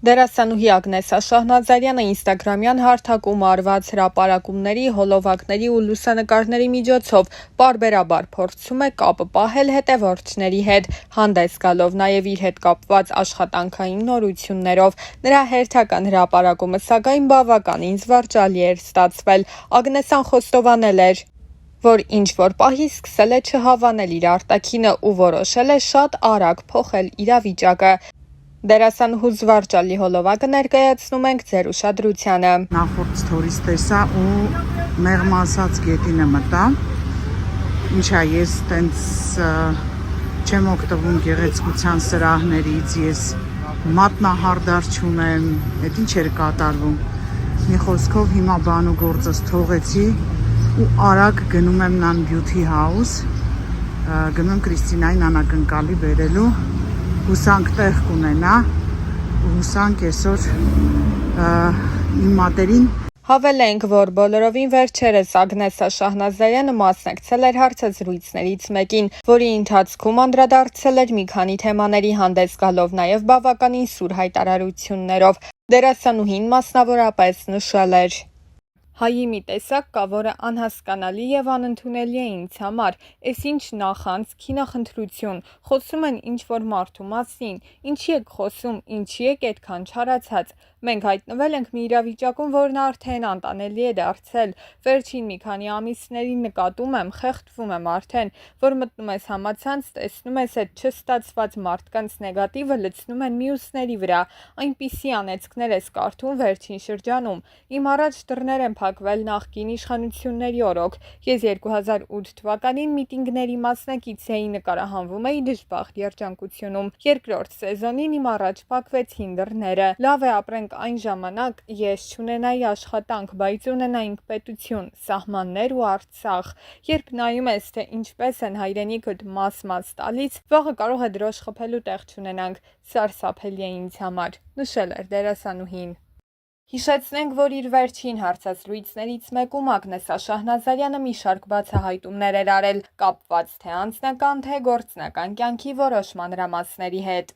Դերասանուհի Ագնեսա Շահնազարյանը ինստագրամյան հարթակում արված հրապարակումների, հոլովակների ու լուսանկարների միջոցով պարբերաբար փորձում է կապը պահել հետևորդների հետ, հանդես գալով նաև իր հետ կապված աշխատանքային նորություններով։ Նրա հերթական հրապարակումը սակայն բավականին զվարճալի էր ստացվել։ Ագնեսան խոստովանել էր, որ ինչ-որ պահի սկսել է չհավանել իր արտաքինը ու որոշել է շատ արագ փոխել իրավիճակը։ Դերասանուհու զվարճալի հոլովակը ներկայացնում ենք ձեր ուշադրությանը։ Նախորդ ստորից տեսա ու մեղմ ասած գետինը մտա։ Ինչա ես տենց չեմ օգտվում գեղեցկության սրահներից, ես մատնահարդար չունեմ, այդ ինչ էր կատարվում։ Մի խոսքով հիմա բան ու գործս թողեցի ու արագ գնում եմ Nan Beauty House, գնում եմ Կրիստինային անակնկալի բերելու, հուսանք տեղ կունենա, հուսանք այսօր իմ մատերին։ Հավելենք, որ բոլորովին վերջերս Ագնեսա Շահնազարյանը մասնակցել էր հարցազրույցներից մեկին, որի ընթացքում անդրադարձել էր մի քանի թեմաների, հանդես գալով նաև բավականին սուր հայտարարություններով։ Դերասանուհին մասնավորապես նշել էր. Հայի մի տեսակ կա, որը անհասկանալի եւ անընդունելի է ինձ համար։ Էս ինչ նախանց, քինախնդրություն, խոսում են ինչ-որ մարդու մասին, ինչի եք խոսում, ինչի եք այդքան չարացած։ Մենք հայտնվել ենք մի իրավիճակում, որն արդեն անտանելի է դարձել։ Վերջին մի քանի ամիսների նկատում եմ, խեղդվում եմ արդեն, որ մտնում ես համացանց, տեսնում ես այդ չստացված մարդկանց նեգատիվը լցնում են մյուսների վրա, այնպիսի անեծքներ ես կարդում վերջին շրջանում։ Իմ առաջ դռներ են փակվել նախկին իշխանությունների օրոք։ Ես 2008 թվականին միտինգների մասնակից էի, նկարահանվում էի դժբախտ երջանկությունում։ Երկրորդ սեզոնին իմ առաջ փակվեցին դռները։ Լավ է ապրենք այն ժամանակ ես չունենայի աշխատանք, բայց ունենայինք պետություն, սահմաններ ու Արցախ։ Երբ նայում ես, թե ինչպես են հայրենիքդ մաս-մաս տալիս, վաղը կարող է դրոշ խփելու տեղ չունենանք։ Սարսափելի է ինձ համար, նշել էր դերասանուհին։ Հիշեցնենք, որ իր վերջին հարցազրույցներից մեկում Ագնեսա Շահնազարյանը մի շարք բացահայտումներ էր արել, կապված թե անձնական, թե գործնական կյանքի որոշ մանրամասների հետ։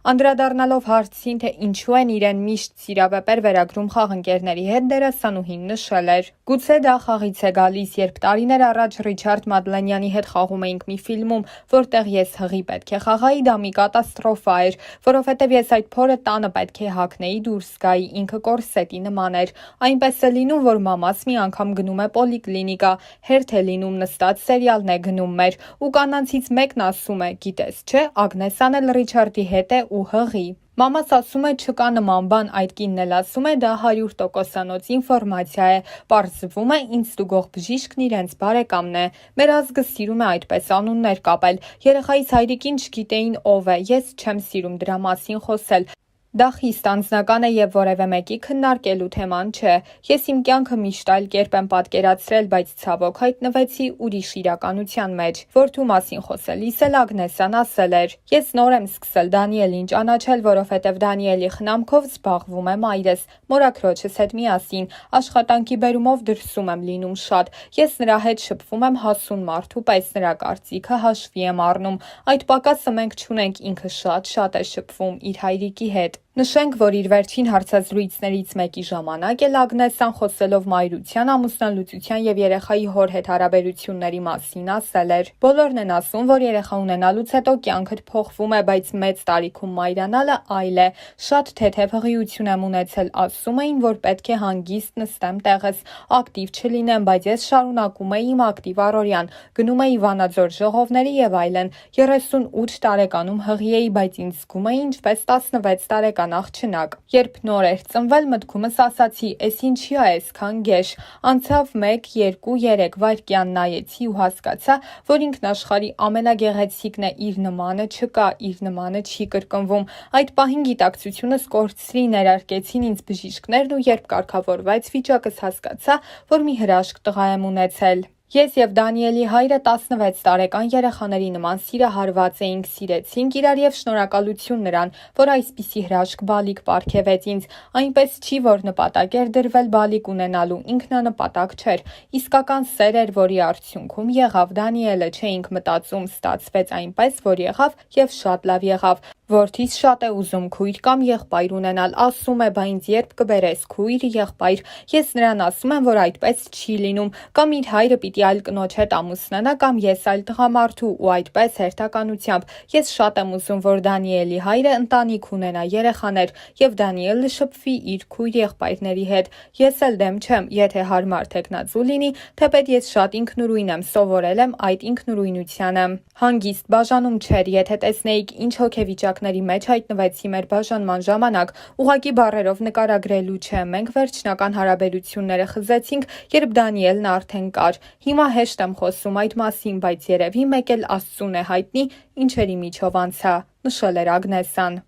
Անդրադառնալով հարցին, թե ինչու են իրեն միշտ սիրավեպեր վերագրում խաղընկերների հետ, դերասանուհին նշել էր. Գուցե դա խաղից է գալիս, երբ տարիներ առաջ Ռիչարդ Մադլենյանի հետ խաղում էինք մի ֆիլմում, որտեղ ես հղի պետք է խաղայի, դա մի կատաստրոֆա էր, որովհետև ես այդ փորը տանը պետք է հագնեի դուրս գայի, ինքը կորսետի նման էր։ Այնպես է լինում, որ մամաս մի անգամ գնում է պոլիկլինիկա, հերթ է լինում նստած սերիալն է գնում մեր, ու կանանցից մեկն ասում է, գիտես չէ, Ագնեսան էլ Ռիչարդի հետ է ու հղի։ Մամաս ասում է չկա նման բան, այդ կինն էլ ասում է դա 100%-անոց ինֆորմացիա է, պարզվում է ինձ ստուգող բժիշկն իրենց բարեկամն է։ Մեր ազգը սիրում է այդպես անուններ կապել, երեխայիս հայրիկին չգիտեին ով է, ես չեմ սիրում դրա մասին խոսել։ Դա խիստ անձնական է եւ որևէ մեկի քննարկելու թեման չէ։ Ես իմ կյանքը միշտ այլ կերպ եմ պատկերացրել, բայց ցավոք հայտնվեցի ուրիշ իրականության մեջ։ Որդու մասին խոսելիս էլ Ագնեսան ասել էր. Ես նոր եմ սկսել Դանիելին ճանաչել, որովհետեւ Դանիելի խնամքով զբաղվում է մայրս, մորաքրոջս հետ միասին, աշխատանքի բերումով դրսում եմ լինում շատ։ Ես նրա հետ շփվում եմ հասուն մարդու պես, նրա կարծիքը հաշվի եմ առնում։ Այդ պակասը մենք չունենք, ինքը շատ է շփվում իր հայրիկի հետ։ Նշենք, որ իր վերջին հարցազրույցներից մեկի ժամանակ էլ Ագնեսան խոսելով մայրության, ամուսնալուծության եւ երեխայի հոր հետ հարաբերությունների մասին ասել էր. Բոլորն են ասում, որ երեխա ունենալուց հետո կյանքդ փոխվում է, բայց մեծ տարիքում մայրանալը այլ է։ Շատ թեթև հղիություն եմ ունեցել, ասում էին, որ պետք է հանգիստ նստեմ տեղս, ակտիվ չլինեմ, բայց ես շարունակում էի իմ ակտիվ առօրյան, գնում էի Վանաձոր ժողովների եւ այլն։ 38 տարեկանում հղի էի, բայց ինձ զգում էի ինչպես 16 տարեկան աղջնակ։ Երբ նոր էր ծնվել, մտքումս ասացի, էս ինչի է այսքան գեշ։ Անցավ 1, 2, 3 վայրկյան նայեցի ու հասկացա, որ ինքն աշխարհի ամենագեղեցիկն է, իր նմանը չկա, իր նմանը չի կրկնվում։ Այդ պահին գիտակցությունս կորցրի, ներարկեցին ինձ բժիշկներն ու երբ կարգավորվեց վիճակս հասկացա, որ մի հրաշք տղա եմ ունեցել։ Ես եւ Դանիելի հայրը 16 տարեկան երեխաների նման սիրահարված էինք, սիրեցինք իրար եւ շնորհակալություն նրան, որ այսպիսի հրաշք բալիկ պարգևեց ինձ։ Այնպես չի, որ նպատակ էր դրվել բալիկ ունենալու, ինքնանպատակ չէր։ Իսկական սեր էր, որի արդյունքում եղավ Դանիելը, չէինք մտածում, ստացվեց այնպես, որ եղավ եւ շատ լավ եղավ։ Որդիս շատ է ուզում քույր կամ եղբայր ունենալ, ասում է, բա ինձ երբ կբերես քույր, եղբայր։ Ես նրան ասում եմ, որ այդպես չի լինում, կամ իր հայրը պիտի այլ կնոջ հետ ամուսնանա, կամ ես այլ տղամարդու ու այդպես հերթականությամբ։ Ես շատ եմ ուզում, որ Դանիելի հայրը ընտանիք ունենա, երեխաներ, եւ Դանիելը շփվի իր քույր եղբայրների հետ։ Ես էլ դեմ չեմ, եթե հարմար թեկնածու լինի, թեպետ ես շատ ինքնուրույն եմ, սովորել եմ այդ ինքնուրույնությանը։ Հանգիստ բաժանում չէր, եթե տեսնեիք ինչ հոգեվիճակների մեջ հայտնվեցի մեր բաժանման ժամանակ, ուղղակի բառերով նկարագրելու չէ, մենք վերջնական հարաբերությունները խզեցինք, երբ Դանիելն արդեն կար։ Հիմա հեշտ եմ խոսում այդ մասին, բայց երևի մեկ էլ Աստծուն է հայտնի, ինչերի միջով անցա, նշել էր Ագնեսան։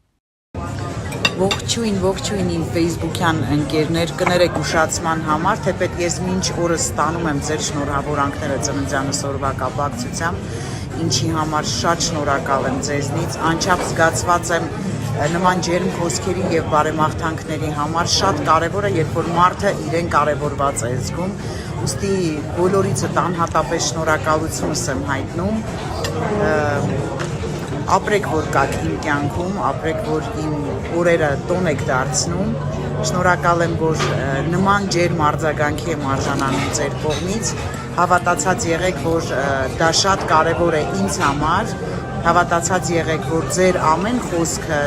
Ողջույն իմ Facebook-յան ընկերներ, կներեք ուշացման համար, թեպետ ես մինչ օրս ստանում եմ ձեր շնորհավորանքները ծննդյանս օրվա կապակցությամբ, ինչի համար շատ շնորհակալ եմ ձեզնից, անչափ զգացված եմ նման ջերմ խոսքերի եւ բարեմաղթանքների համար, շատ կարեւոր է, երբ որ մարդը իրեն կարեւորված է զգում, ուստի բոլորիցդ անհատապես շնորհակալությունս եմ հայտնում, ապրեք, որ կաք իմ կյանքում, ապրեք, որ իմ օրերը տոն եք դարձնում, շնորհակալ եմ, որ նման ջերմ արձագանքի եմ արժանանում ձեր կողմից, հավատացած եղեք, որ դա շատ կարևոր է ինձ համար, հավատացած եղեք, որ ձեր ամեն խոսքը,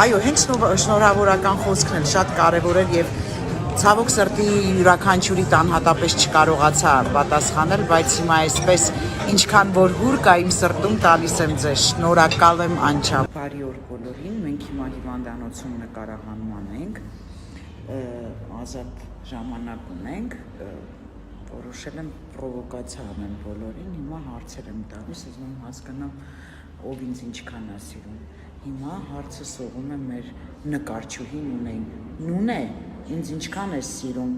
այո, հենց շնորհավորական խոսքն էլ շատ կարևոր էր եւ ցավոք սրտի յուրաքանչյուրի անհատապես չկարողացա պատասխանել, բայց հիմա այսպես ինչքան որ հուր կա իմ սրտում տալիս եմ ձեզ, շնորհակալ եմ անչափ։ Բարի օր բոլորին, մենք հիմա հիվանդանոցում նկարահանման ենք, ազատ ժամանակ ունենք, որոշել եմ պրովոկացիա անեմ բոլորին, հիմա հարցեր եմ տալիս, ուզում եմ հասկանամ ով ինձ ինչքան է սիրում։ Հիմա հարցը սողում եմ մեր նկարչուհին Նունե, ինձ ինչքան ես սիրում։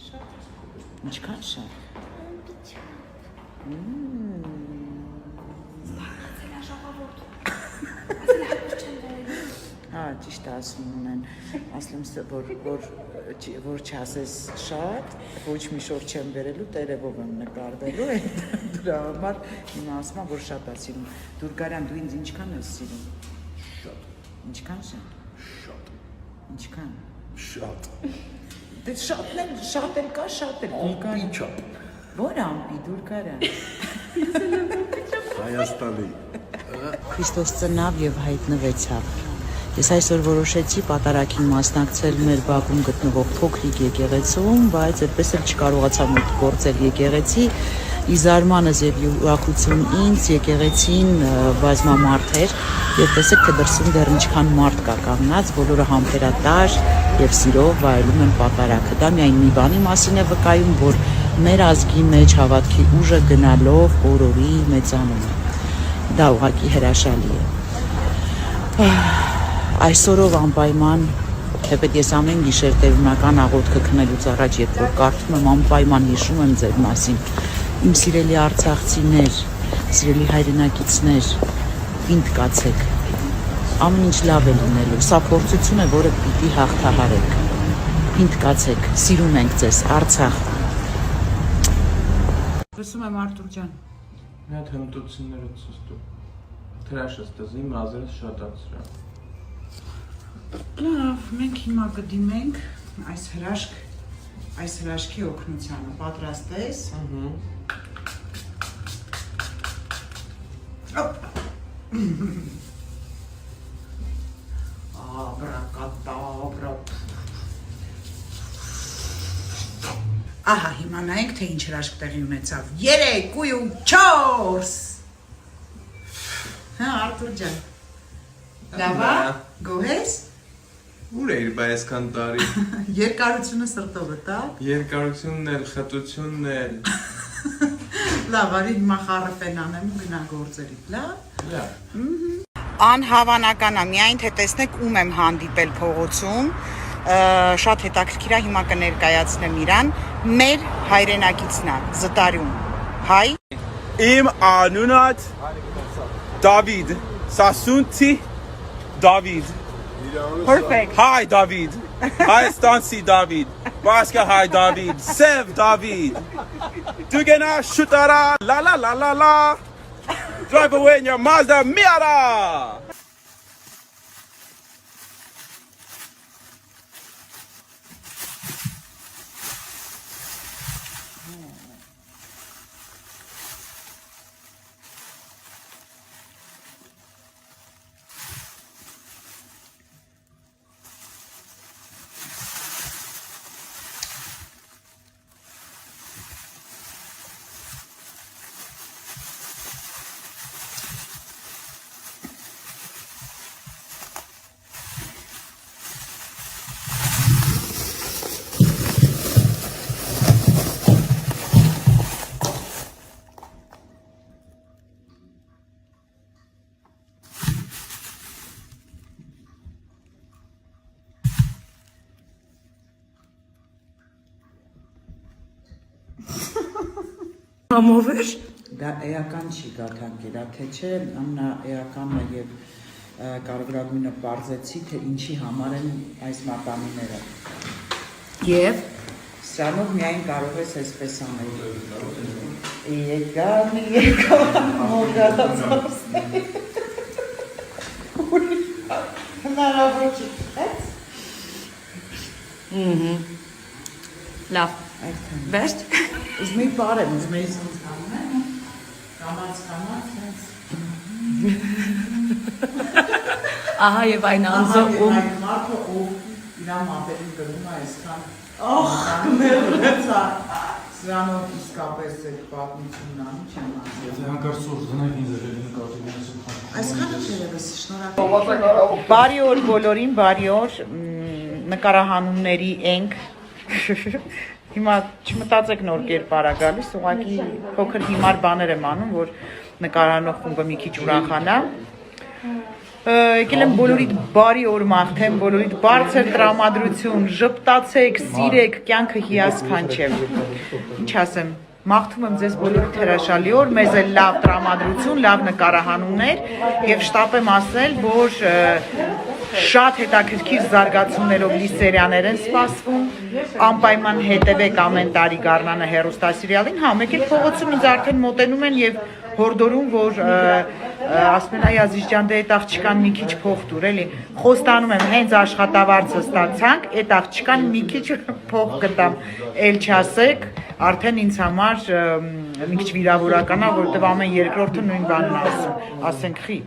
Շատ։ Ինչքան շատ։ Հա, ճիշտ ասում ունեն, ասում որ չասես շատ, ոչ մի շոր չեմ վերելու, տերևով եմ նկարվելու, դրա համար հիմա ասում եմ, որ շատ է սիրում։ Դուրգարյան, դու ինձ ինչքան ես սիրում։ Շատ։ Ինչքան շատ։ Շատ։ Ինչքան։ Շատ։ Դե շատ էլ կա, շատ էլ Ամպի չափ։ Որ ամպի Դուրգարյան։ Հայաստանի։ Քրիստոս ծնավ եւ հայտնվեցավ։ Ես այսօր որոշեցի պատարագին մասնակցել մեր Բաքվում գտնվող փոքրիկ եկեղեցում, բայց այդպես էլ չկարողացա մոտ գործել եկեղեցի։ Ի զարմանս եւ ուրախություն ինձ եկեղեցին բազմամարդ էր եւ տեսեք թե դրսում դեռ ինչքան մարդ կա կանգնած, բոլորը համբերատար եւ սիրով վայելում են պատարագը։ Դա միայն մի բանի մասին է վկայում, որ մեր ազգի մեջ հավատքի ուժը գնալով օրորի մեծանում է։ Դա ուղղակի հրաշալի է։ Այսօրով անպայման, թեպետ ես ամեն գիշեր տերունական աղոթքը քնելուց առաջ, երբ որ կարդում եմ, անպայման հիշում եմ ձեր մասին։ Իմ սիրելի արցախցիներ, սիրելի հայրենակիցներ, պինդ կացեք։ Ամեն ինչ լավ է լինելու։ Սա փորձություն է, որը պիտի հաղթահարեք։ Պինդ կացեք, սիրում ենք ձեզ, Արցախ։ Լսում եմ Արտուր ջան։ Մի հատ հմտությունները ցույց տու։ Թրաշս դզի մազերը շատացրա։ Լավ, մենք հիմա կդիմենք այս հրաշքի օգնությանը, պատրաստ ես։ Աբրակադաբրա։ Ահա, հիմա նայենք, թե ինչ հրաշք տեղի ունեցավ։ 3 ու 4։ Հա, Արտուր ջան։ Լավա, գոհես։ Ուր էիր բա այսքան տարի։ Երկարությունը սրտովը տա։ Երկարությունն էլ, խտությունն էլ։ Լավ, արի հիմա խառը անեմ ու գնա գործերիդ, լավ։ Լավ։ Անհավանական է, միայն թե տեսնեք ում եմ հանդիպել փողոցում, շատ հետաքրքիր է, հիմա կներկայացնեմ իրան, մեր հայրենակիցն է, Զտարյուն, հայ։ Իմ անունդ Դավիթ, Սասունցի Դավիթ։ Perfect. Hi David. Հայաստանցի Դավիթ, Բասկա հայ Դավիթ, Սև Դավիթ, Դուգենա շուտարա, լա լա լա լա լա։ Drive away in your Mazda Miata! Համովեր։ Դա էական չի գաթանկերա, թե չէ, ամնա էականն է եւ կարևորագույնը բարձեցի, թե ինչի համար են այս մատանիները։ Եվ սրանով միայն կարող ես այսպես անել։ Եկան, մոգալացածն։ Հնարավոր չի, էս։ Լավ, վերջ։ Ուզում էի բարեմ, ուզում էի սենց կանում եմ, կամաց, Ահա եւ այն անձը, ում մարդը ով իրամ ապերին գնում է այսքան, կմերնեցա, սրանով իսկապես է պատմությունն անում չեմ ասել։ Եթե հանկարծ սուրճ դնեք ինձ էլ նկատի Այսքանը թերևս շնորհակալ։ Բարի օր բոլորին, բարի օր, նկարահանումների ենք, հիմա չմտածեք նոր կերպար է գալիս, ուղղակի փոքր հիմար բաներ եմ անում, որ նկարահանող խումբը մի քիչ ուրախանա։ Եկել եմ բոլորիդ բարի օր մաղթեմ, բոլորիդ բարձր տրամադրություն, ժպտացեք, սիրեք, կյանքը հիասքանչ է։ Ինչ ասեմ, մաղթում եմ ձեզ բոլորիդ հրաշալի օր, մեզ էլ լավ տրամադրություն, լավ նկարահանումներ եւ շտապ եմ ասել, որ շատ հետաքրքիր զարգացումներով լի սերիաներ են սպասվում, անպայման հետևեք ամեն տարի Գառնանը հեռուստասերիալին, հա, մեկ էլ փողոցում ինձ արդեն մոտենում են եւ հորդորում, որ ասում են այ Ազիզջան, դե այդ աղջկան մի քիչ փող տուր, էլի, խոստանում եմ, հենց աշխատավարձը ստացանք, այդ աղջկան մի քիչ փող կտամ, էլ չասեք, արդեն ինձ համար մի քիչ վիրավորական է, որովհետեւ ամեն երկրորդը նույն բանն ասում, ասենք խի